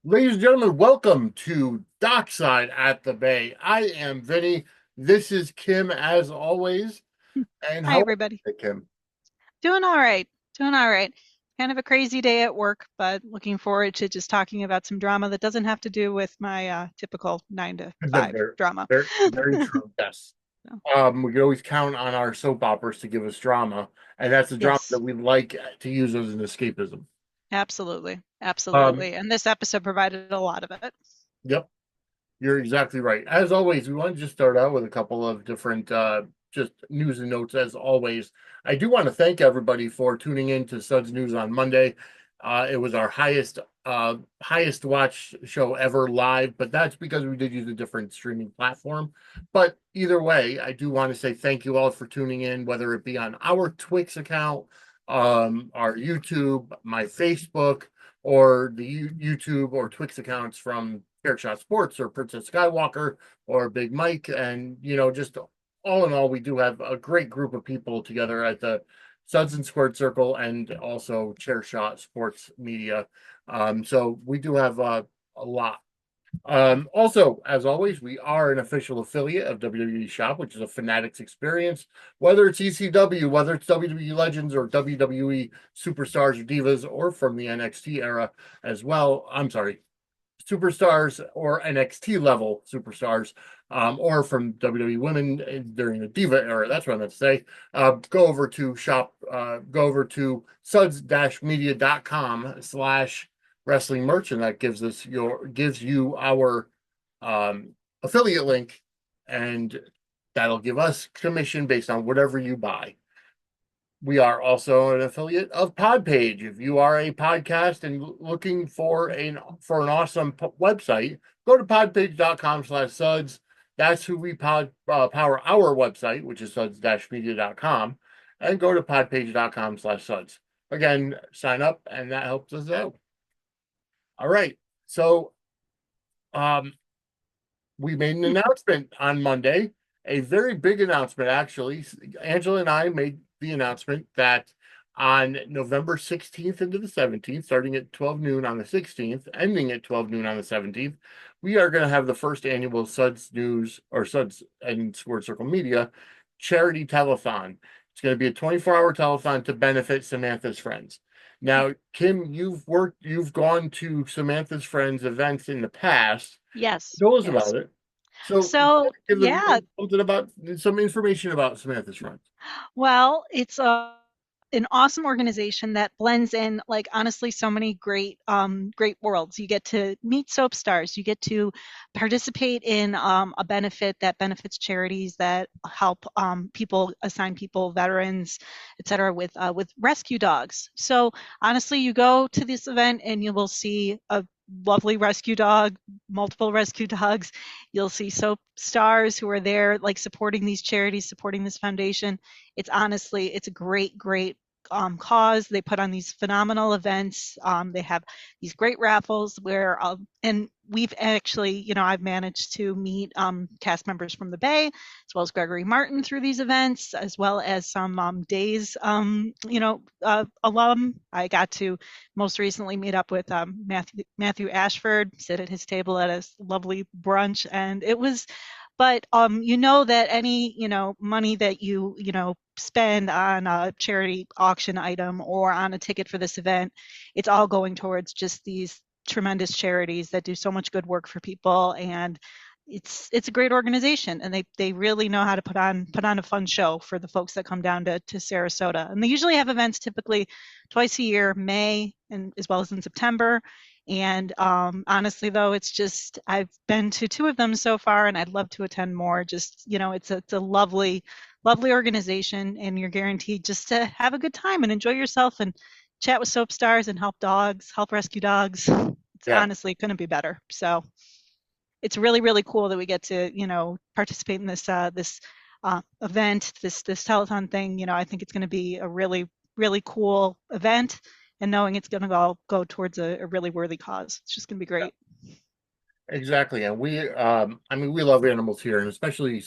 Ladies and gentlemen, welcome to Dockside at the Bay. I am Vinnie. This is Kim, as always. And Hi, how are everybody. you, Kim? Doing all right. Doing all right. Kind of a crazy day at work, but looking forward to just talking about some drama that doesn't have to do with my typical 9 to 5 Very, drama. very true. Yes. So, We can always count on our soap operas to give us drama, and that's the drama that yes, we like to use as an escapism. absolutely. Um, Absolutely. And this episode provided a lot of it. yep, you're exactly right. As always, we want to just start out with a couple of different just news and notes. As always, I do want to thank everybody for tuning in to Suds News on Monday. It was our highest watched show ever live, but that's because we did use a different streaming platform. But either way, I do want to say thank you all for tuning in, whether it be on our Twix account, our YouTube, my Facebook, or the YouTube or Twix accounts from Shot Sports or Princess Skywalker or Big Mike. And, just all in all, we do have a great group of people together at the Suds and Squared Circle and also Shot Sports Media. So we do have a lot. Also, as always, we are an official affiliate of WWE Shop, which is a Fanatics experience. Whether it's ECW, whether it's WWE Legends or WWE Superstars or Divas, or from the NXT era as well. I'm sorry, superstars or NXT level superstars, or from WWE Women during the Diva era. That's what I meant to say. Go over to suds-media.com/wrestling merch, and that gives you our affiliate link, and that'll give us commission based on whatever you buy. We are also an affiliate of Podpage. If you are a podcast and looking for an awesome website, go to podpage.com/suds. That's who we power our website, which is suds-media.com, and go to podpage.com/suds. Again, sign up, and that helps us out. All right. So, um, we made an announcement on Monday, a very big announcement, actually. Angela and I made the announcement that on November 16th into the 17th, starting at 12 noon on the 16th, ending at 12 noon on the 17th, we are going to have the first annual Suds News or Suds and Squared Circle Media charity telethon. It's going to be a 24-hour telethon to benefit Samantha's Friends. Now, Kim, you've gone to Samantha's Friends events in the past. Yes, Told us yes. about it. So So, give them yeah, something about some information about Samantha's Front. well, it's an awesome organization that blends in, like, honestly, so many great worlds. You get to meet soap stars. You get to participate in a benefit that benefits charities that help people, assign people, veterans, etc., with rescue dogs. So honestly, you go to this event and you will see a lovely rescue dog, multiple rescue dogs. You'll see soap stars who are there, like, supporting these charities, supporting this foundation. It's a great cause. They put on these phenomenal events. They have these great raffles and we've actually, I've managed to meet cast members from the Bay, as well as Gregory Martin through these events, as well as some Days, alum. I got to most recently meet up with Matthew Ashford, sit at his table at a lovely brunch, and it was but you know that any money that you spend on a charity auction item or on a ticket for this event, it's all going towards just these tremendous charities that do so much good work for people. And it's a great organization, and they really know how to put on a fun show for the folks that come down to Sarasota. And they usually have events typically twice a year, May and as well as in September. And honestly, though, it's just I've been to two of them so far, and I'd love to attend more. Just it's a lovely organization, and you're guaranteed just to have a good time and enjoy yourself and chat with soap stars and help dogs, help rescue dogs. It's Yeah, honestly couldn't be better. So it's really cool that we get to participate in this event, this telethon thing. I think it's going to be a really cool event, and knowing it's going to go towards a really worthy cause. It's just going to be great. exactly. And I mean, we love animals here, and especially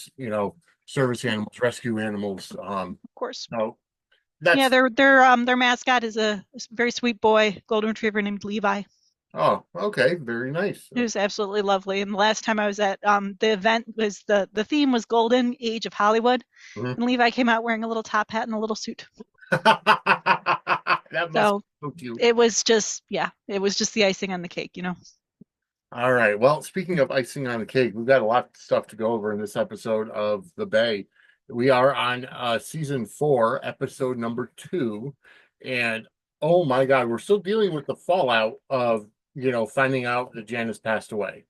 service animals, rescue animals. Of course. So Yeah, That's their mascot is a very sweet boy, golden retriever named Levi, oh, okay, very nice. who's absolutely lovely. And the last time I was at the event was the theme was Golden Age of Hollywood, Mhm. and Levi came out wearing a little top hat and a little suit. That must So be so cute. it was just, yeah, it was just the icing on the cake, you know. All right. Well, speaking of icing on the cake, we've got a lot of stuff to go over in this episode of The Bay. We are on season 4, episode number 2, and oh my God, we're still dealing with the fallout of finding out that Janice passed away,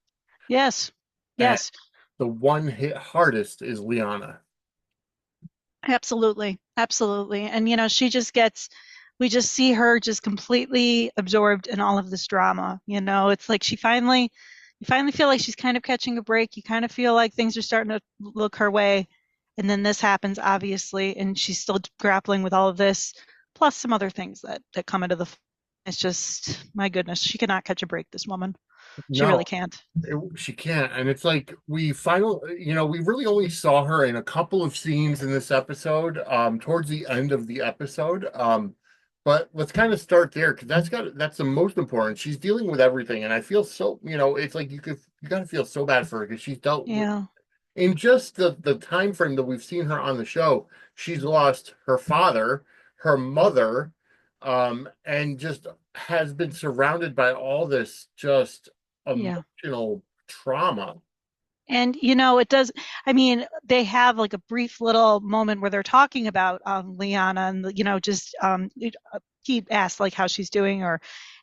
Yes, and yes. the one hit hardest is Lianna. Absolutely. Absolutely. And she just gets we just see her just completely absorbed in all of this drama. It's like you finally feel like she's kind of catching a break. You kind of feel like things are starting to look her way. And then this happens, obviously, and she's still grappling with all of this, plus some other things that come into the it's just my goodness, she cannot catch a break, this woman. She really No, can't. she can't. And it's like we really only saw her in a couple of scenes in this episode, towards the end of the episode. But let's kind of start there because that's the most important. She's dealing with everything, and I feel so, it's like you gotta feel so bad for her because she's dealt with Yeah. in just the time frame that we've seen her on the show, she's lost her father, her mother, and just has been surrounded by all this just Yeah. emotional trauma. And it does. I mean, they have like a brief little moment where they're talking about Liana, and just he asked like how she's doing,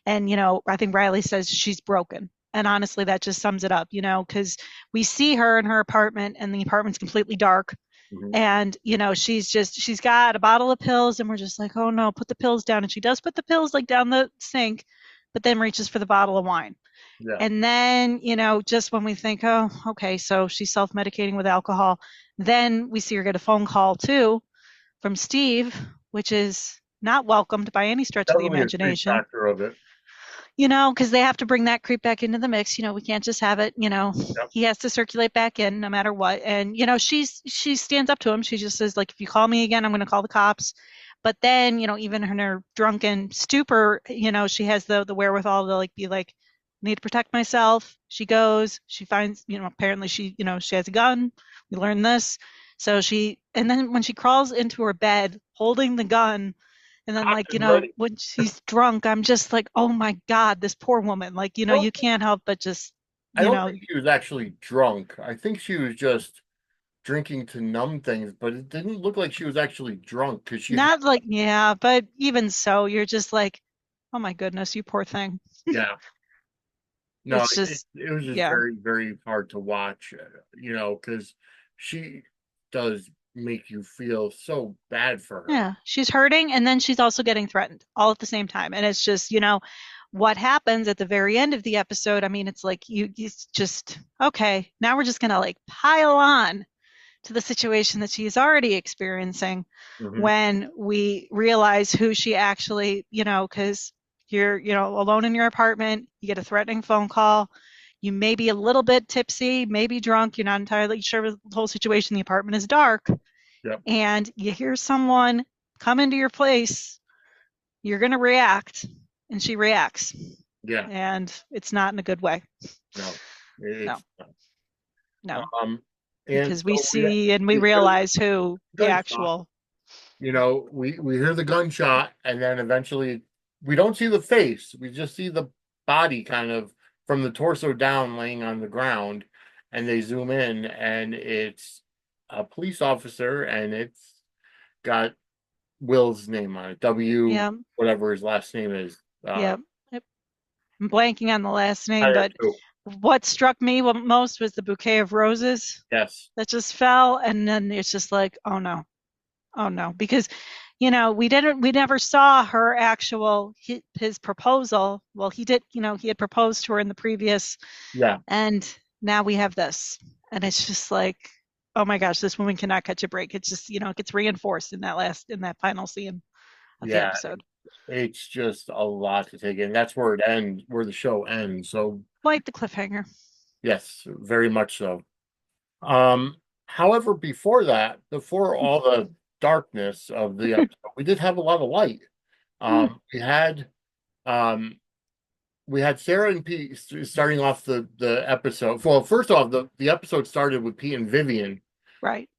and I think Riley says she's broken. And honestly, that just sums it up, because we see her in her apartment, and the apartment's completely dark, Mhm. and she's got a bottle of pills, and we're just like, oh no, put the pills down, and she does put the pills like down the sink, but then reaches for the bottle of wine. Yeah, And then, just when we think, oh, okay, so she's self medicating with alcohol, then we see her get a phone call too from Steve, which is not welcomed by any stretch of the definitely a creep imagination, factor of it. because they have to bring that creep back into the mix. We can't just have it, Yep. he has to circulate back in no matter what. And, she stands up to him. She just says, like, if you call me again, I'm going to call the cops. But then, even in her drunken stupor, she has the wherewithal to like be like, need to protect myself. She goes, she finds, apparently she has a gun. We learn this. And then when she crawls into her bed holding the gun, and then Hot like, and ready. when she's drunk, I'm just like, oh my God, this poor woman. Like, Well, you can't help but just, I don't think she was actually drunk. I think she was just drinking to numb things, but it didn't look like she was actually drunk because she had, not like, yeah, but even so, you're just like, oh my goodness, you poor thing. yeah. No, It's just, it was just yeah. very, very hard to watch, because she does make you feel so bad for her. Yeah, she's hurting and then she's also getting threatened all at the same time. And it's just, what happens at the very end of the episode. I mean, it's like it's just, okay, now we're just gonna like pile on to the situation that she is already experiencing Hmm. when we realize who she actually, because you're, alone in your apartment, you get a threatening phone call, you may be a little bit tipsy, maybe drunk, you're not entirely sure of the whole situation, the apartment is dark, Yep. and you hear someone come into your place, you're going to react, and she reacts. Yeah. And it's not in a good way. No, No, it's no, and because we so see and we we hear realize who the the gunshot. actual, We hear the gunshot, and then eventually we don't see the face. We just see the body kind of from the torso down, laying on the ground, and they zoom in, and it's a police officer, and it's got Will's name on it. W, yeah, whatever his last name is. yeah. Yep. I'm blanking on the last I name, am but too. what struck me most was the bouquet of roses Yes. that just fell, and then it's just like, oh no, oh no, because we never saw her actual his proposal. Well, he did, he had proposed to her in the previous, Yeah. and now we have this, and it's just like, oh my gosh, this woman cannot catch a break. It's just, it gets reinforced in that final scene of the Yeah. episode. It's just a lot to take in. That's where it ends, where the show ends. So Quite the cliffhanger. yes, very much so. However, before that, before all the darkness of the episode, we did have a lot of light. Mm, We had um we had Sarah and Pete starting off the episode. Well, first off, the episode started with Pete and Vivian right.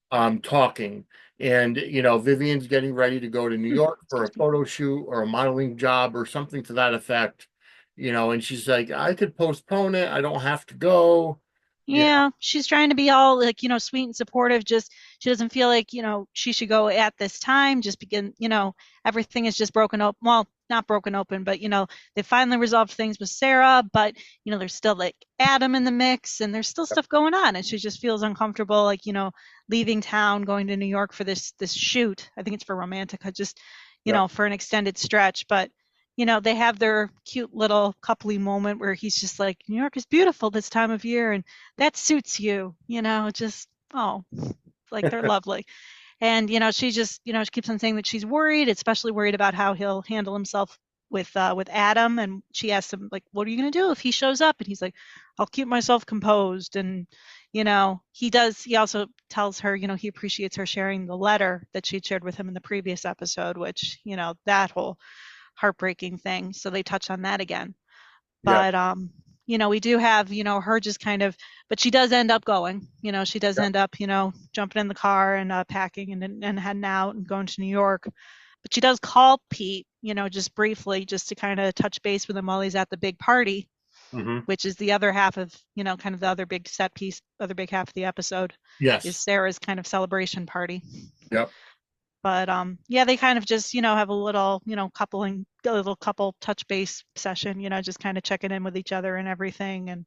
talking. And Vivian's getting ready to go to New York for a Excuse me. photo shoot or a modeling job or something to that effect. And she's like, I could postpone it. I don't have to go. You know, Yeah, she's trying to be all like, sweet and supportive. Just she doesn't feel like, she should go at this time. Just begin, everything is just broken up. Well, not broken open, but they finally resolved things with Sarah, but there's still like Adam in the mix and there's still stuff going on. And she just feels uncomfortable, like, leaving town, going to New York for this shoot. I think it's for Romantica, just, yep. for an extended stretch. But they have their cute little coupley moment where he's just like, New York is beautiful this time of year, and that suits you, just, oh, like they're lovely. And, she just, she keeps on saying that she's worried, especially worried about how he'll handle himself with Adam. And she asks him, like, what are you going to do if he shows up? And he's like, I'll keep myself composed. And, he also tells her, he appreciates her sharing the letter that she'd shared with him in the previous episode, which, that whole heartbreaking thing. So they touch on that again. Yep. But we do have, her just kind of, but she does end up going. She does Yep. end up, jumping in the car and packing and heading out and going to New York. But she does call Pete, just briefly, just to kind of touch base with him while he's at the big party, Hmm. which is the other half of, kind of the other big set piece, other big half of the episode is Yes. Sarah's kind of celebration party. Yep. But yeah, they kind of just, have a little, a little couple touch base session, just kind of checking in with each other and everything. And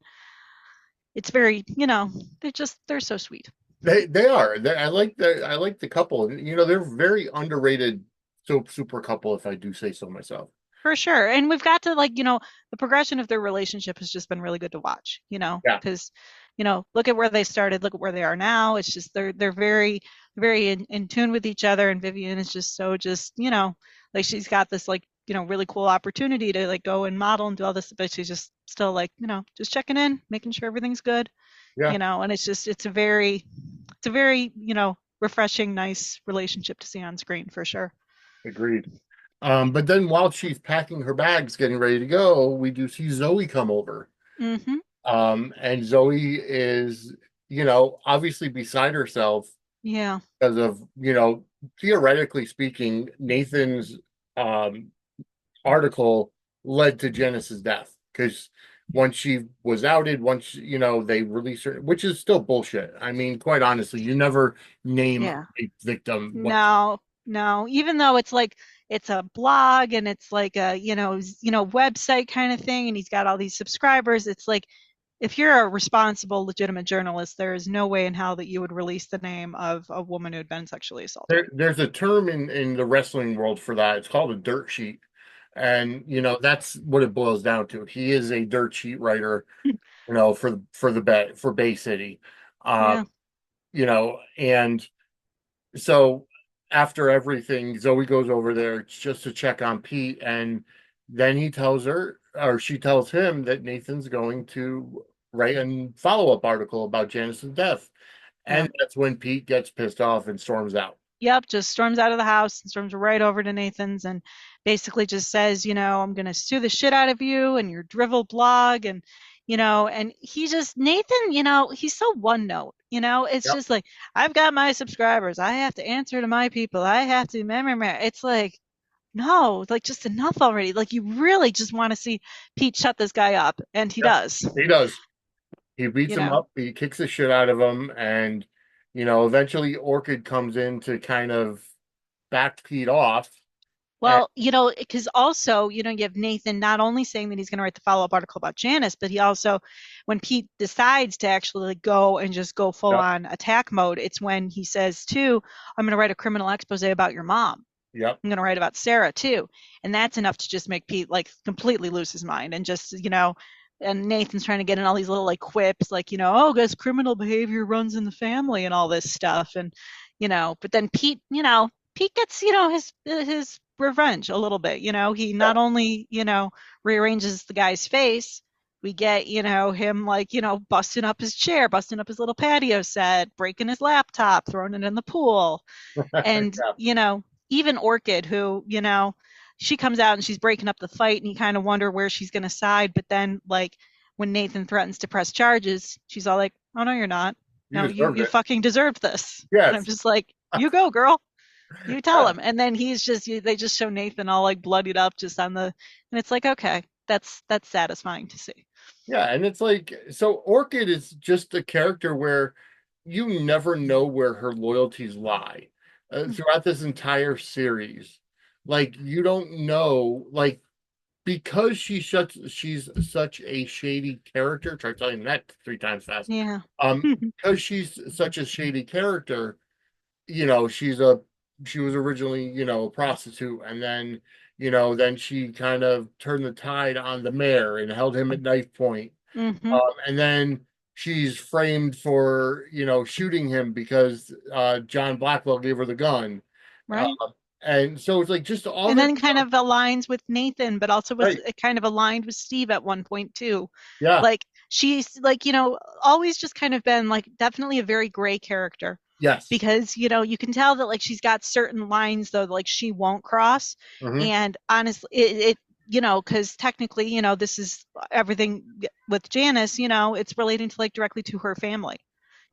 it's very, they're so sweet. They are. I like the couple. They're very underrated soap super couple, if I do say so myself. For sure. And we've got to like, the progression of their relationship has just been really good to watch, Yeah. because, look at where they started, look at where they are now. It's just they're very, very in tune with each other. And Vivian is just so just, like she's got this like, really cool opportunity to like go and model and do all this, but she's just still like, just checking in, making sure everything's good, Yeah. and it's a very, refreshing, nice relationship to see on screen for sure. Agreed. But then while she's packing her bags, getting ready to go, we do see Zoe come over. Hmm. And Zoe is, obviously beside herself Yeah. because of, theoretically speaking, Nathan's um, article led to Janice's death. Because once she was outed, once, they released her, which is still bullshit. I mean, quite honestly, you never name Yeah. a victim. No, no. Even though it's like it's a blog and it's like a, website kind of thing, and he's got all these subscribers, it's like if you're a responsible, legitimate journalist, there is no way in hell that you would release the name of a woman who had been sexually assaulted. There's a term in the wrestling world for that. It's called a dirt sheet. And that's what it boils down to. He is a dirt sheet writer, for Bay City. Um, Yeah. and so after everything, Zoe goes over there just to check on Pete, and then he tells her, or she tells him, that Nathan's going to write a follow-up article about Janice's death. Yeah. And that's when Pete gets pissed off and storms out. Yep, just storms out of the house and storms right over to Nathan's and basically just says, I'm going to sue the shit out of you and your drivel blog. And he just, Nathan, he's so one note, it's Yep. just like, I've got my subscribers. I have to answer to my people. I have to, meh, meh, meh. It's like, no, like just enough already. Like you really just want to see Pete shut this guy up. And he Yep. does, He does. He beats you him know. up. He kicks the shit out of him, and eventually Orchid comes in to kind of back Pete off. And Well, because also, you have Nathan not only saying that he's going to write the follow-up article about Janice, but he also, when Pete decides to actually like, go and just go full yep, on attack mode, it's when he says, too, I'm going to write a criminal expose about your mom. yep, I'm going to write about Sarah, too. And that's enough to just make Pete like completely lose his mind and just, and Nathan's trying to get in all these little like quips, like, oh, guess criminal behavior runs in the family and all this stuff. And, but then Pete, Pete gets, his revenge a little bit. He yeah, not only, rearranges the guy's face, We get, him like, busting up his chair, busting up his little patio set, breaking his laptop, throwing it in the pool. And, Yeah, even Orchid, who, she comes out and she's breaking up the fight and you kind of wonder where she's going to side. But then, like, when Nathan threatens to press charges, she's all like, oh, no, you're not. you No, you, deserved you it. fucking deserved this. And I'm Yes. just like, you go, girl. You tell Yeah. him. And then they just show Nathan all like bloodied up just on and it's like, okay, that's satisfying to see. Yeah, and it's like, so Orchid is just a character where you never know where her loyalties lie throughout this entire series. Like, you don't know, like, because she's such a shady character. Try telling that 3 times fast. Yeah. Because she's such a shady character, you know, she was originally, a prostitute, and then, then she kind of turned the tide on the mayor and held him at knife point. Hmm. And then she's framed for, shooting him because John Blackwell gave her the gun. Uh, Right. and so it's like just all And this then kind stuff. of aligns with Nathan, but also was Right. kind of aligned with Steve at one point too. Yeah. Like she's like, always just kind of been like definitely a very gray character Yes. because, you can tell that like she's got certain lines though, like she won't cross. Hmm. And honestly, because technically, this is everything with Janice, it's relating to like directly to her family.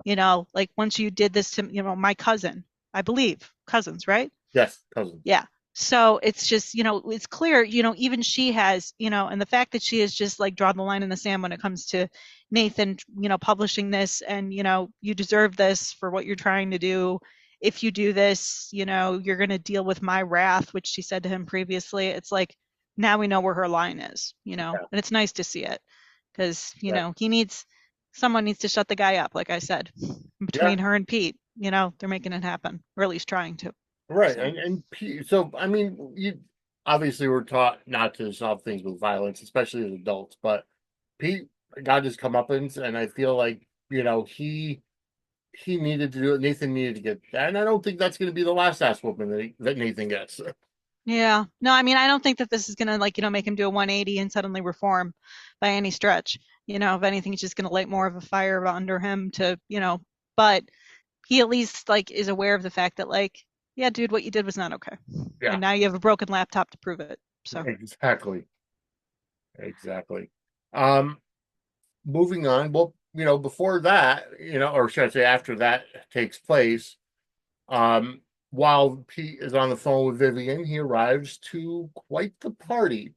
Like once you did this to, my cousin, I believe cousins, right? Yes, cousin. Yeah. So it's just, it's clear, even she has, and the fact that she has just like drawn the line in the sand when it comes to Nathan, publishing this and, you deserve this for what you're trying to do. If you do this, you're going to deal with my wrath, which she said to him previously. It's like, now we know where her line is, Yeah. and it's nice to see it because, Yeah. someone needs to shut the guy up, like I said, Yeah. between her and Pete, they're making it happen, or at least trying to. Right. So. So I mean, you obviously were taught not to solve things with violence, especially as adults, but Pete got his comeuppance, and I feel like, he needed to do it. Nathan needed to get that, and I don't think that's going to be the last ass whooping that Nathan gets. Yeah. No, I mean, I don't think that this is gonna like, make him do a 180 and suddenly reform by any stretch. If anything, it's just gonna light more of a fire under him to, but he at least like is aware of the fact that like, yeah, dude, what you did was not okay. Yeah, And now you have a broken laptop to prove it. So exactly, exactly. Um, Moving on. Well, before that, or should I say, after that takes place, um, while Pete is on the phone with Vivian, he arrives to quite the party.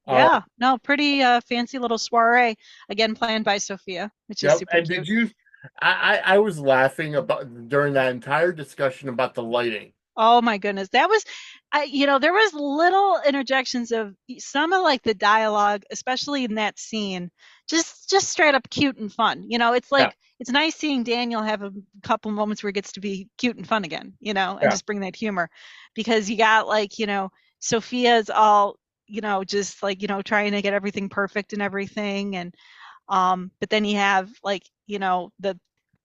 Uh, yeah, no, pretty fancy little soiree again planned by Sophia, which is yep. super And did cute. you? I was laughing about during that entire discussion about the lighting. Oh my goodness. That was there was little interjections of some of like the dialogue, especially in that scene, just straight up cute and fun. It's Yeah, like it's nice seeing Daniel have a couple moments where he gets to be cute and fun again, and yeah. just bring that humor. Because you got like, Sophia's all, just like, trying to get everything perfect and everything. And but then you have like, the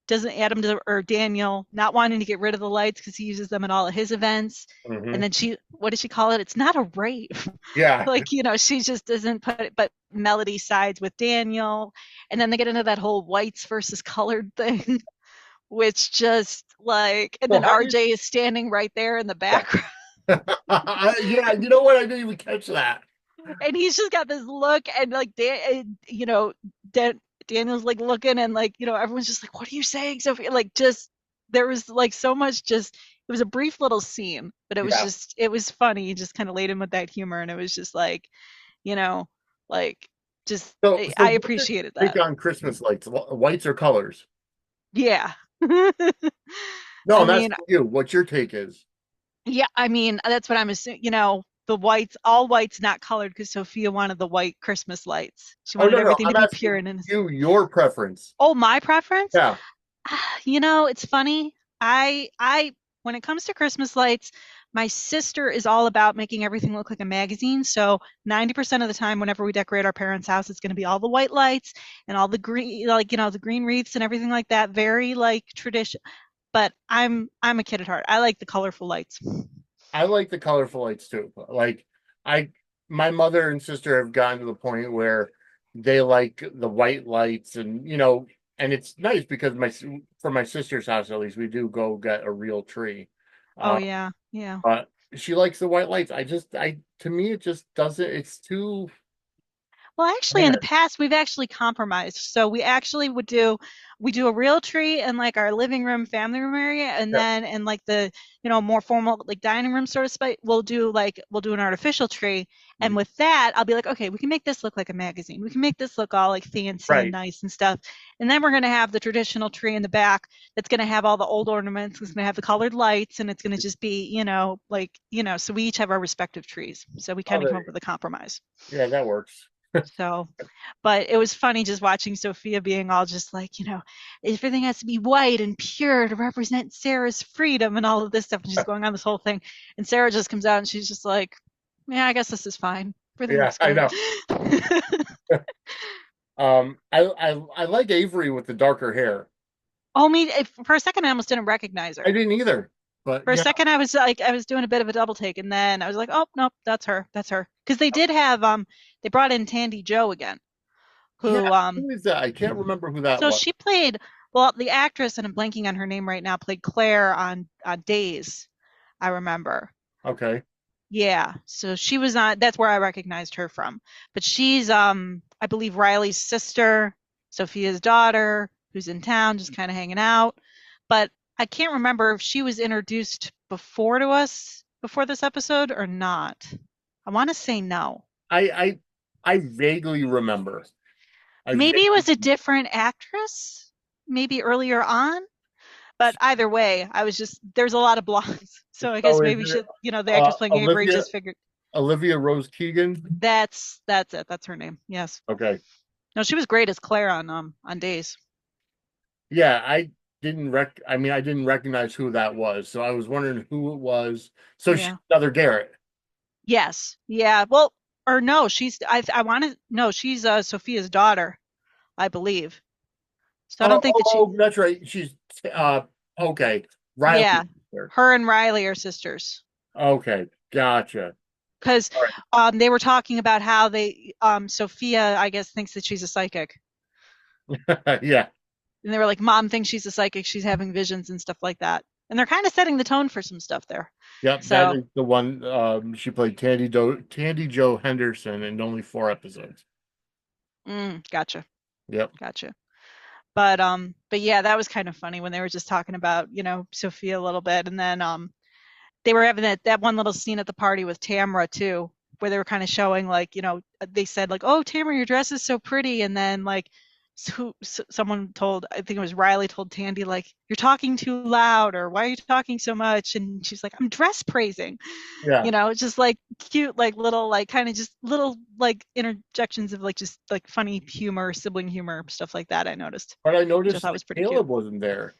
doesn't Adam or Daniel not wanting to get rid of the lights because he uses them at all of his events. And Hmm. then what does she call it? It's not a rave. Yeah. Like, she just doesn't put it, but Melody sides with Daniel. And then they get into that whole whites versus colored thing, which just like, and So then how do you? RJ is standing right there in the Yeah. background. Yeah. You know what? I didn't even catch that. And he's just got this look and like Daniel's like looking and like everyone's just like, what are you saying, Sophie? Like just there was like so much, just it was a brief little scene, but Yeah. it was funny. He just kind of laid in with that humor, and it was just like, you know like just So I what's your appreciated take that. on Christmas lights? Whites or colors? Yeah. No, I that's mean, for you. What your take is? yeah, I mean, that's what I'm assuming. The whites, all whites, not colored, because Sophia wanted the white Christmas lights. She Oh, wanted no, no. everything to I'm be pure asking and innocent. you your preference. Oh, my preference? Yeah. It's funny. I when it comes to Christmas lights, my sister is all about making everything look like a magazine. So 90% of the time, whenever we decorate our parents' house, it's going to be all the white lights and all the green, like, the green wreaths and everything like that. Very like tradition. But I'm a kid at heart. I like the colorful lights. I like the colorful lights too. Like I my mother and sister have gotten to the point where they like the white lights, and and it's nice because for my sister's house at least, we do go get a real tree. Oh Uh, yeah, yeah. but she likes the white lights. I to me it just doesn't. It's too. Well, actually, in the past, we've actually compromised. So we do a real tree in like our living room, family room area, and Yeah. then in like the, more formal like dining room sort of space, we'll do an artificial tree. And Mhm. with that, I'll be like, okay, we can make this look like a magazine. We can make this look all like fancy and Right. nice and stuff. And then we're gonna have the traditional tree in the back that's gonna have all the old ornaments. It's gonna have the colored lights, and it's gonna just be, so we each have our respective trees. So we Oh, kind of come up with a compromise. yeah, that works. So, but it was funny just watching Sophia being all just like, everything has to be white and pure to represent Sarah's freedom and all of this stuff. And she's going on this whole thing. And Sarah just comes out and she's just like, yeah, I guess this is fine. Everything Yeah, looks I good. know. I like Avery with the darker hair. Oh, me, for a second, I almost didn't recognize I her. didn't either, but For a yeah, second, I was like, I was doing a bit of a double take. And then I was like, oh, nope, that's her. That's her. Because they did have, they brought in Tandy Joe again, yeah. who, Who is that? I can't remember who that so was. she played, well, the actress, and I'm blanking on her name right now, played Claire on Days, I remember. Okay. Yeah, so she was on, that's where I recognized her from. But she's, I believe, Riley's sister, Sophia's daughter, who's in town just kind of hanging out. But I can't remember if she was introduced before to us, before this episode, or not. I want to say no. I I I vaguely remember. I Maybe it vaguely. was a different actress, maybe earlier on. But either way, I was just there's a lot of blondes. So I guess So is maybe it the actress playing Avery Olivia just figured Rose Keegan? that's it. That's her name. Yes. Okay. No, she was great as Claire on Days. Yeah, I mean, I didn't recognize who that was, so I was wondering who it was. So she's Yeah. another Garrett. Yes. Yeah. Well, or no, I want to no, she's Sophia's daughter, I believe. So I don't think that she That's right. She's uh okay. Riley. yeah, her and Riley are sisters. Okay, gotcha. Because All they were talking about how Sophia, I guess, thinks that she's a psychic. right. Yeah. And they were like, Mom thinks she's a psychic, she's having visions and stuff like that. And they're kind of setting the tone for some stuff there. Yep, that So, is the one. She played Tandy Joe Henderson in only 4 episodes. gotcha, Yep. gotcha. But yeah, that was kind of funny when they were just talking about, Sophia a little bit, and then they were having that one little scene at the party with Tamra too, where they were kind of showing like, they said like, "Oh, Tamra, your dress is so pretty," and then like, someone told, I think it was Riley told Tandy like, "You're talking too loud," or "Why are you talking so much?" And she's like, "I'm dress praising," Yeah. just like cute, like little, like kind of just little like interjections of like just like funny humor, sibling humor, stuff like that. I noticed, But I which I noticed thought that was pretty cute. Caleb wasn't there.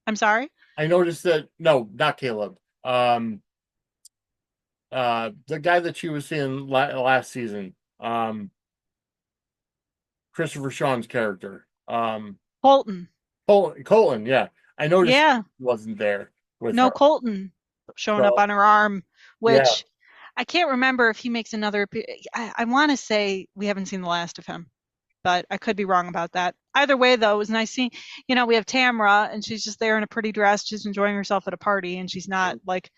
I'm sorry. I noticed that no, not Caleb. The guy that she was seeing last season. Christopher Sean's character. Colton. Colton, yeah. I noticed Yeah. he wasn't there with No her. Colton showing up So on her arm, yeah, which I can't remember if he makes another. I want to say we haven't seen the last of him, but I could be wrong about that. Either way, though, it was nice seeing. We have Tamra, and she's just there in a pretty dress, just enjoying herself at a party, and she's not like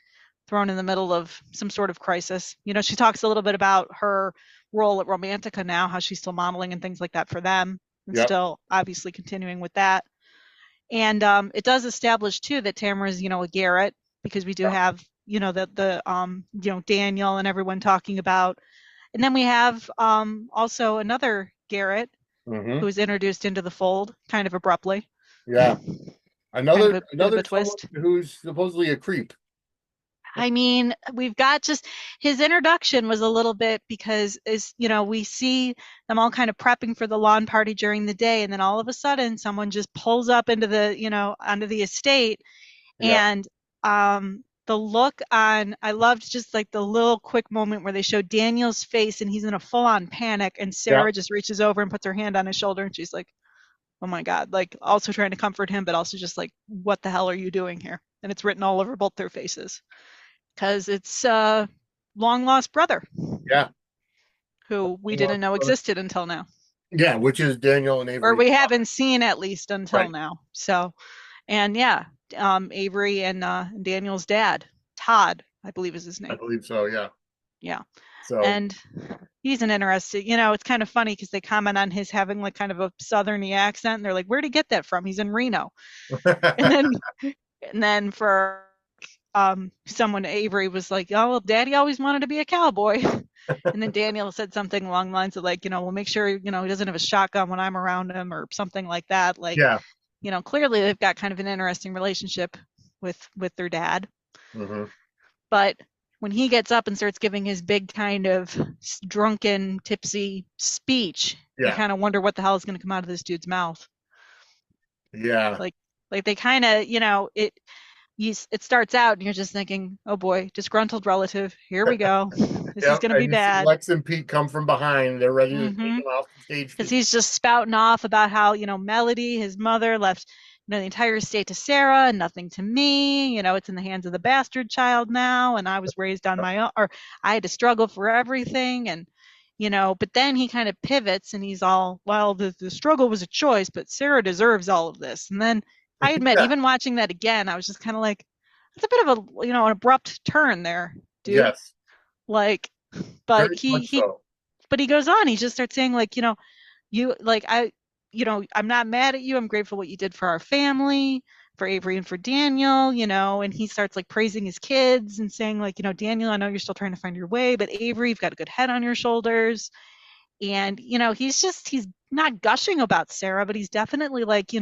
thrown in the middle of some sort of crisis. She talks a little bit about her role at Romantica now, how she's still modeling and things like that for them, and yep, still obviously continuing with that. And it does establish too that Tamara is, a Garrett, because we do yep. have, Daniel and everyone talking about. And then we have also another Garrett who Hmm. was introduced into the fold kind of abruptly, Yeah. kind of Another a bit of another a someone twist. who's supposedly a creep. I mean, we've got just his introduction was a little bit because we see them all kind of prepping for the lawn party during the day, and then all of a sudden someone just pulls up into onto the estate. Yeah, And the look on, I loved just like the little quick moment where they show Daniel's face and he's in a full on panic, and yeah, Sarah just reaches over and puts her hand on his shoulder, and she's like, oh my God, like also trying to comfort him, but also just like, what the hell are you doing here? And it's written all over both their faces because it's long lost brother yeah. who we Well, didn't know existed until now. Yeah, which is Daniel and or Avery's we father. haven't seen at least until Right. now. So, and yeah, Avery and Daniel's dad, Todd, I believe is his I name. believe so. Yeah. Yeah. So, And he's an interesting, it's kind of funny because they comment on his having like kind of a southerny accent and they're like, where'd he get that from? He's in Reno. And then, and then for someone, Avery was like, oh, well, daddy always wanted to be a cowboy. And then Daniel said something along the lines of like, we'll make sure, he doesn't have a shotgun when I'm around him or something like that. Like, yeah. clearly they've got kind of an interesting relationship with their dad. Hmm. But when he gets up and starts giving his big kind of drunken, tipsy speech, you Yeah. kind of wonder what the hell is going to come out of this dude's mouth. Yeah. Like, they kind of, it starts out and you're just thinking, oh boy, disgruntled relative, here we go. This is Yep. going to be And you see bad. Lex and Pete come from behind. They're ready to take Mm-hmm. him off the stage Because because he's just spouting off about how, Melody, his mother, left, the entire estate to Sarah and nothing to me. It's in the hands of the bastard child now, and I was raised on my own, or I had to struggle for everything. And, but then he kind of pivots and he's all, well, the struggle was a choice, but Sarah deserves all of this. And then I admit, yeah. even watching that again, I was just kind of like, that's a bit of a, an abrupt turn there, dude. Yes. Like, but Very he, much he, so. but he goes on, he just starts saying, like, you like I'm not mad at you. I'm grateful what you did for our family, for Avery and for Daniel, and he starts like praising his kids and saying like, Daniel, I know you're still trying to find your way, but Avery, you've got a good head on your shoulders. And he's not gushing about Sarah, but he's definitely like,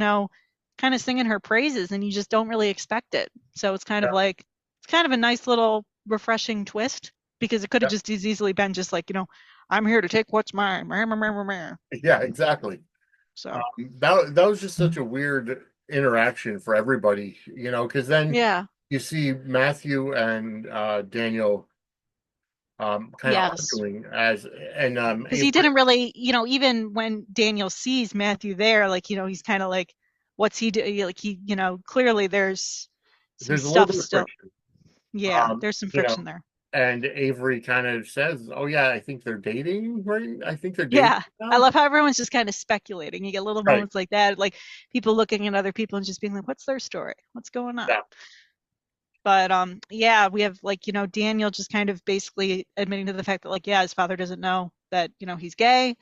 kind of singing her praises and you just don't really expect it. So it's kind Yeah. of like it's kind of a nice little refreshing twist because it could have Yeah. just as easily been just like, I'm here to take what's mine. Yeah. Exactly. So That was just such a weird interaction for everybody, because then yeah. you see Matthew and Daniel kind of Yes. arguing as and Because he Avery. didn't really, even when Daniel sees Matthew there, like, he's kind of like, what's he doing? Like, clearly there's some There's a little stuff bit of still. friction, Yeah, um, there's some you know, friction there. and Avery kind of says, "Oh yeah, I think they're dating, right? I think they're dating Yeah. I now." love how everyone's just kind of speculating. You get little Right. moments like that, like people looking at other people and just being like, what's their story? What's going on? Yeah. But yeah, we have like, Daniel just kind of basically admitting to the fact that like, yeah, his father doesn't know that, he's gay.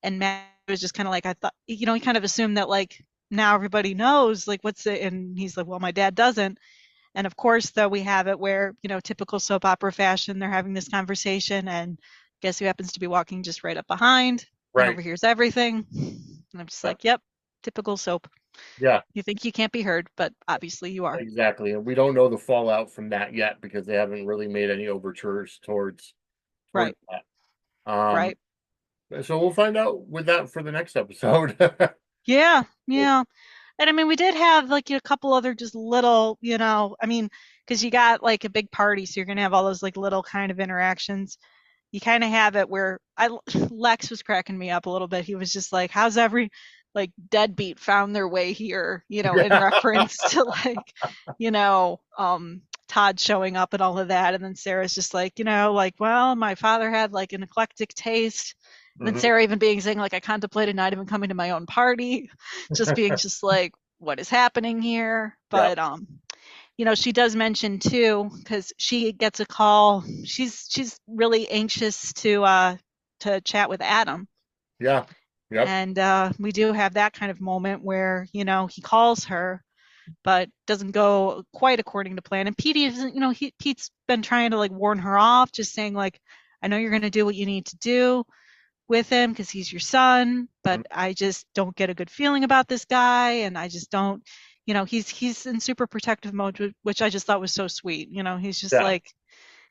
And Matt was just kind of like, I thought, he kind of assumed that like now everybody knows like what's it, and he's like, well, my dad doesn't. And of course, though, we have it where, typical soap opera fashion, they're having this conversation, and guess who happens to be walking just right up behind and Right. overhears everything. And I'm just Yeah. like, yep, typical soap. Yeah. You think you can't be heard, but obviously you are. Exactly. And we don't know the fallout from that yet because they haven't really made any overtures towards Right, that. right. So we'll find out with that for the next episode. Yeah, yeah. And I mean, we did have like a couple other just little, I mean, because you got like a big party, so you're gonna have all those like little kind of interactions. You kind of have it where Lex was cracking me up a little bit. He was just like, "How's every like deadbeat found their way here?" In Yeah. reference to like, Todd showing up and all of that. And then Sarah's just like, like, well, my father had like an eclectic taste. And then Hmm. Sarah even being saying like, I contemplated not even coming to my own party, just being just like, what is happening here? Yeah. But she does mention too, because she gets a call. She's really anxious to chat with Adam. Yeah. Yep. And we do have that kind of moment where, he calls her, but doesn't go quite according to plan. And Pete isn't, Pete's been trying to like warn her off, just saying like, I know you're going to do what you need to do with him because he's your son, but Mhm. I just don't get a good feeling about this guy, and I just don't, he's in super protective mode, which I just thought was so sweet. He's just Yeah. like,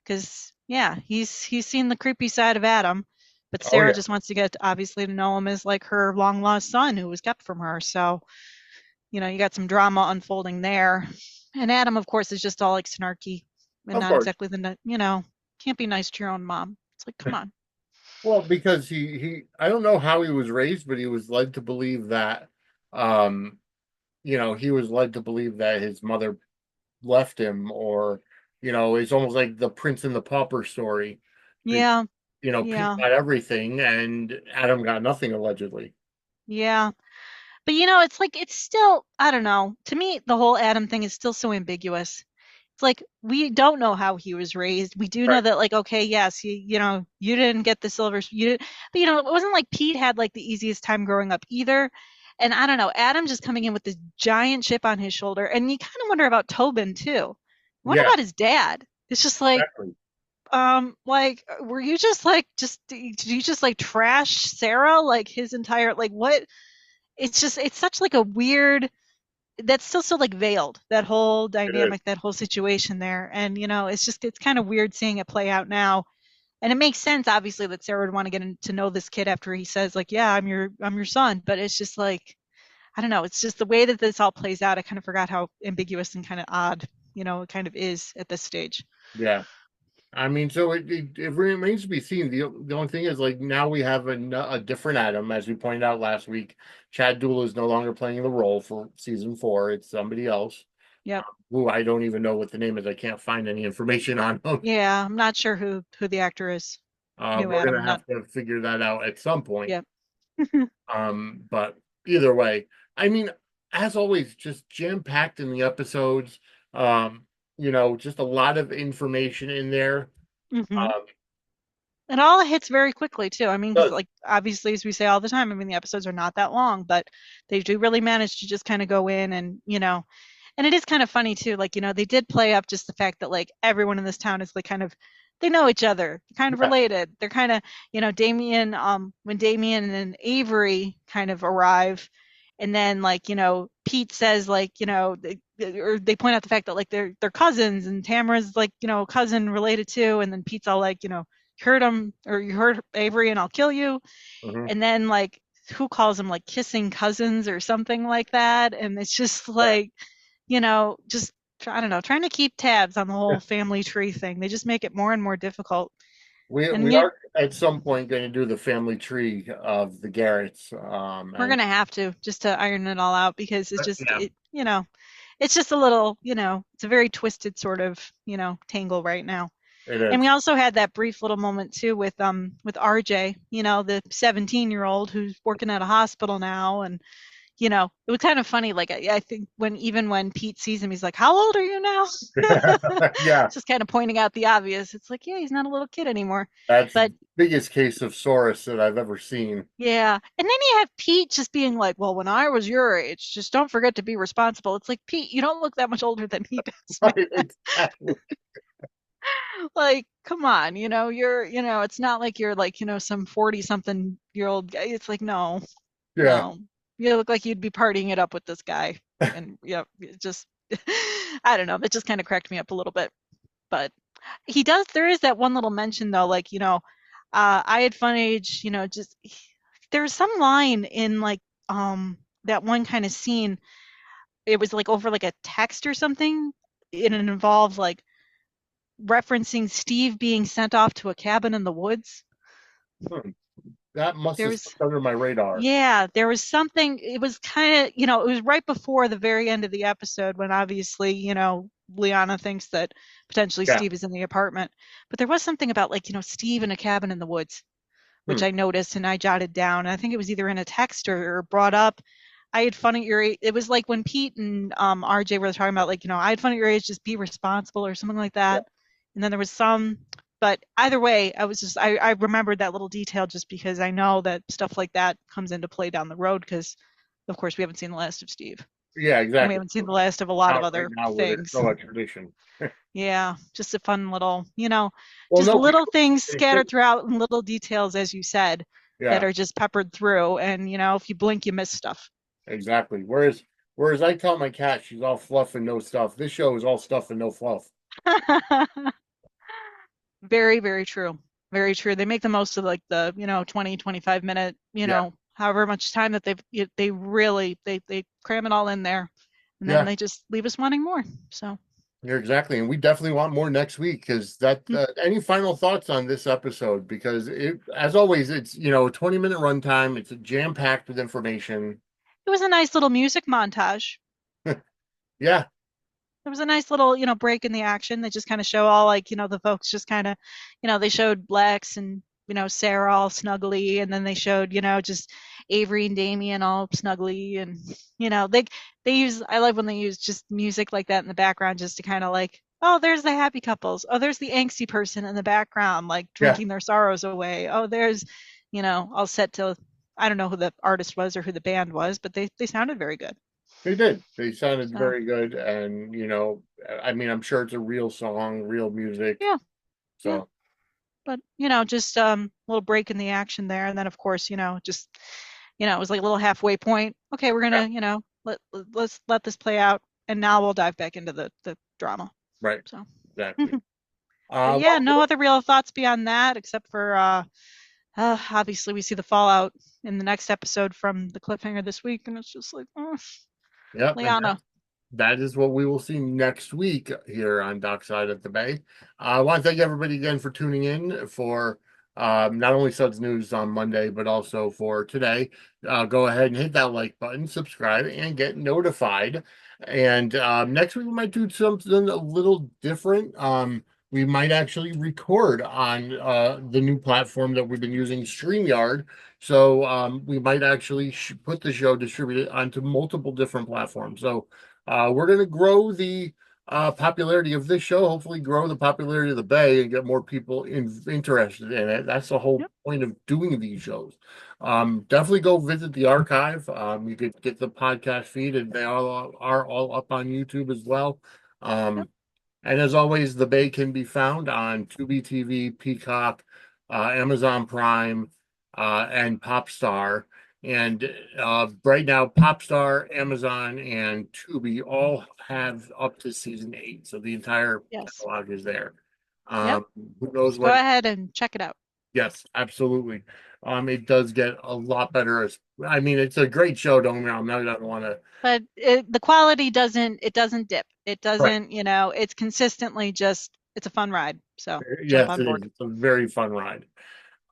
because yeah, he's seen the creepy side of Adam, but Oh Sarah yeah. just wants to get obviously to know him as like her long lost son who was kept from her. So you got some drama unfolding there, and Adam, of course, is just all like snarky and Of not course. exactly can't be nice to your own mom. It's like, come on. Well, because he I don't know how he was raised, but he was led to believe that um he was led to believe that his mother left him, or it's almost like the Prince and the Pauper story. Be- Yeah, Pete Yeah. got everything and Adam got nothing allegedly. Yeah. But it's like it's still, I don't know. To me, the whole Adam thing is still so ambiguous. It's like we don't know how he was raised. We do know Right. that, like, okay, yes, you didn't get the silver, you did, but it wasn't like Pete had like the easiest time growing up either. And I don't know, Adam just coming in with this giant chip on his shoulder, and you kind of wonder about Tobin too. What Yeah, about his dad? It's just exactly. like, were you just did you just like trash Sarah like his entire like what? It's such like a weird that's still so like veiled, that whole It is. dynamic, that whole situation there. And it's kind of weird seeing it play out now. And it makes sense, obviously, that Sarah would want to to know this kid after he says, like, yeah, I'm your son. But it's just like, I don't know, it's just the way that this all plays out. I kind of forgot how ambiguous and kind of odd, it kind of is at this stage. Yeah. I mean, so it remains to be seen. The only thing is, like, now we have a different Adam, as we pointed out last week. Chad Duell is no longer playing the role for season 4. It's somebody else, Yep. who I don't even know what the name is. I can't find any information on him. Yeah, I'm not sure who the actor is. New We're Adam, gonna not. have to figure that out at some point. Yep. But either way, I mean, as always, just jam-packed in the episodes. Um, just a lot of information in there. hmm Um, It all hits very quickly too. I mean, because does like obviously, as we say all the time, I mean the episodes are not that long, but they do really manage to just kind of go in and and it is kind of funny too. Like they did play up just the fact that like everyone in this town is like kind of they know each other, kind of yeah. related. They're kind of Damien when Damien and Avery kind of arrive, and then like Pete says like or they point out the fact that like they're cousins, and Tamara's like cousin related to, and then Pete's all like heard him or you heard Avery and I'll kill you. Mhm. And then like who calls them like kissing cousins or something like that. And it's just Yeah. like, just I don't know, trying to keep tabs on the whole family tree thing. They just make it more and more difficult. And We are at some point going to do the family tree of the Garretts. we're And gonna have to just to iron it all out because it's just yeah, it's just a little, it's a very twisted sort of, tangle right now. it And we is. also had that brief little moment too with RJ, the 17-year-old who's working at a hospital now. And it was kind of funny. Like I think when Pete sees him, he's like, "How old are you now?" Yeah, Just kind of pointing out the obvious. It's like, yeah, he's not a little kid anymore. that's But the biggest case of Saurus that I've ever seen. yeah, and then you have Pete just being like, "Well, when I was your age, just don't forget to be responsible." It's like, Pete, you don't look that much older than he does, man. Right, exactly. Like, come on, it's not like you're like, some 40 something year old guy. It's like, no, Yeah, no. You look like you'd be partying it up with this guy. And yeah, it just I don't know, that just kind of cracked me up a little bit. But there is that one little mention though, like, I had fun age, just there's some line in like that one kind of scene. It was like over like a text or something. And it involved like referencing Steve being sent off to a cabin in the woods. hmm, that must There have was, slipped under my radar. yeah, there was something. It was kind of, it was right before the very end of the episode when obviously, Lianna thinks that potentially Yeah. Steve is in the apartment. But there was something about like, Steve in a cabin in the woods, which Hmm. I noticed and I jotted down. And I think it was either in a text or brought up. I had fun at your age. It was like when Pete and RJ were talking about like, I had fun at your age, just be responsible or something like Yeah. that. And then there was some, but either way, I remembered that little detail just because I know that stuff like that comes into play down the road because, of course, we haven't seen the last of Steve Yeah, and we exactly. haven't seen the last of a lot of Out right other now with it, things. so a tradition. Yeah, just a fun little, Well, just no, little things they should. scattered throughout and little details, as you said, that Yeah, are just peppered through. And, if you blink, you miss stuff. exactly. Whereas I tell my cat she's all fluff and no stuff. This show is all stuff and no fluff. Very, very true. Very true. They make the most of like the, 20, 25 minute, Yeah, however much time that they really, they cram it all in there and then yeah, they just leave us wanting more. So, you're exactly. And we definitely want more next week because that. mm, Any final thoughts on this episode? Because as always, it's a 20-minute runtime. It's jam packed with information. it was a nice little music montage. Yeah, It was a nice little, break in the action. They just kind of show all like, the folks just kind of, they showed Lex and Sarah all snuggly, and then they showed, just Avery and Damien all snuggly, and they use. I love when they use just music like that in the background, just to kind of like, oh, there's the happy couples. Oh, there's the angsty person in the background, like Yeah, drinking their sorrows away. Oh, there's, all set to. I don't know who the artist was or who the band was, but they sounded very good. they did. They sounded So very good, and I mean, I'm sure it's a real song, real music. yeah, yeah. So But just a little break in the action there, and then of course, just it was like a little halfway point. Okay, we're yeah, gonna, let's let this play out, and now we'll dive back into the drama. right, So, exactly. but yeah, Well, no other real thoughts beyond that, except for obviously we see the fallout in the next episode from the cliffhanger this week, and it's just like, yep, and Lianna. that is what we will see next week here on Dockside at the Bay. I want to thank everybody again for tuning in for not only Suds News on Monday, but also for today. Go ahead and hit that like button, subscribe, and get notified. And next week we might do something a little different. We might actually record on the new platform that we've been using, StreamYard. So we might actually put the show distributed onto multiple different platforms. So we're going to grow the popularity of this show, hopefully grow the popularity of the Bay and get more people interested in it. That's the whole Yep, point of doing these shows. Definitely go visit the archive. You could get the podcast feed, and they all are all up on YouTube as well. yep, Um, and as always, the Bay can be found on Tubi TV, Peacock, Amazon Prime, and Popstar. And right now, Popstar, Amazon, and Tubi all have up to season 8. So the entire yes, catalog is there. yep. Um, who knows Just go what? ahead and check it out. Yes, absolutely. It does get a lot better. I mean, it's a great show. Don't get me wrong. I don't want to. But the quality doesn't dip. It Right. doesn't, it's consistently just, it's a fun ride. So jump Yes, on it is. board. It's a very fun ride.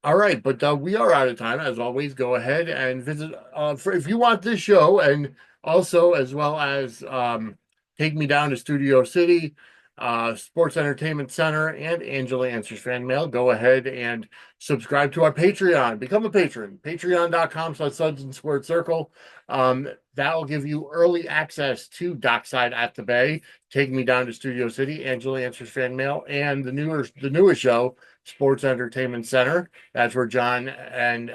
All right, but we are out of time. As always, go ahead and visit for if you want this show, and also as well as take me down to Studio City, Sports Entertainment Center, and Angela Answers Fan Mail. Go ahead and subscribe to our Patreon. Become a patron. Patreon.com/Suds and Squared Circle. That'll give you early access to Dockside at the Bay. Take me down to Studio City, Angela Answers Fan Mail, and the newest show, Sports Entertainment Center. That's where John and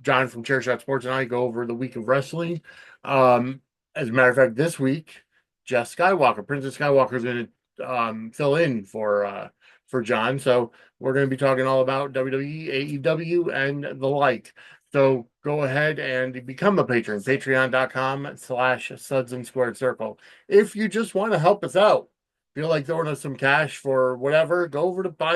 John from Chairshot Sports, and I go over the week of wrestling. Um, as a matter of fact, this week, Jess Skywalker, Princess Skywalker, is going to fill in for John. So we're going to be talking all about WWE, AEW, and the like. So go ahead and become a patron. Patreon.com/Suds and Squared Circle. If you just want to help us out, feel like throwing us some cash for whatever, go over to buy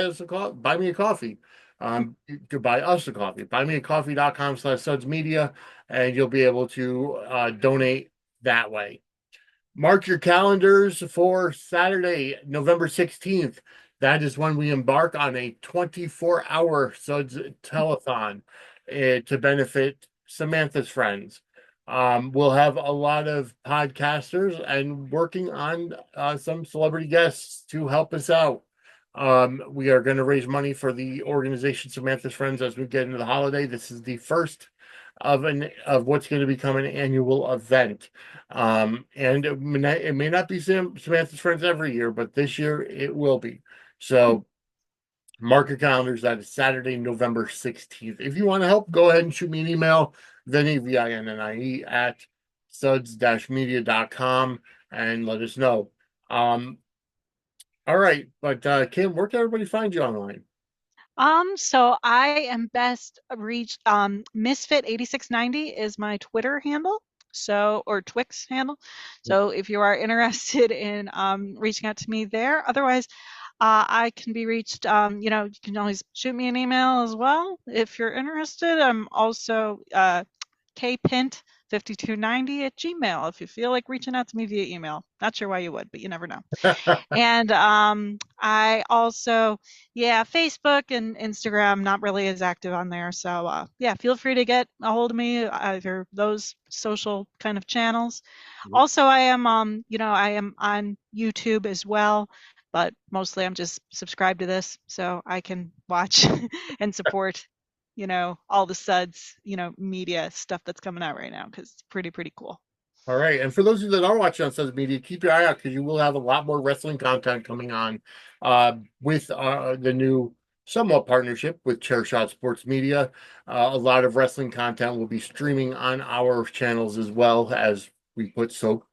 me a coffee. You could buy us a coffee. Buymeacoffee.com/Suds Media, and you'll be able to donate that way. Mark your calendars for Saturday, November 16th. That is when we embark on a 24-hour Suds telethon to benefit Samantha's friends. We'll have a lot of podcasters and working on some celebrity guests to help us out. We are going to raise money for the organization Samantha's Friends as we get into the holiday. This is the first of what's going to become an annual event. And it may not be Samantha's Friends every year, but this year it will be. So mark your calendars. That is Saturday, November 16th. If you want to help, go ahead and shoot me an email, Vinnie, Vinnie, at suds-media.com, and let us know. All right, but Kim, where can everybody find you online? So I am best reached, Misfit8690 is my Twitter handle. So, or Twix handle. So if you are interested in reaching out to me there, otherwise, I can be reached, you can always shoot me an email as well if you're interested. I'm also kpint5290 at Gmail if you feel like reaching out to me via email. Not sure why you would, but you never know. And I also, yeah, Facebook and Instagram, not really as active on there. So yeah, feel free to get a hold of me either those social kind of channels. Also, I am I am on YouTube as well. but mostly I'm just subscribed to this so I can watch and support, all the Suds, media stuff that's coming out right now because it's pretty cool. All right. And for those of you that are watching on Suds Media, keep your eye out because you will have a lot more wrestling content coming on with the new somewhat partnership with Chairshot Sports Media. A lot of wrestling content will be streaming on our channels as well as we put soap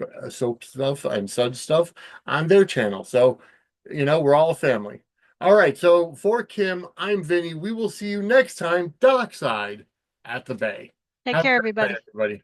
stuff and Suds stuff on their channel. So, we're all a family. All right. So for Kim, I'm Vinny. We will see you next time, Dockside at the Bay. Take Have a care, great night, everybody. everybody.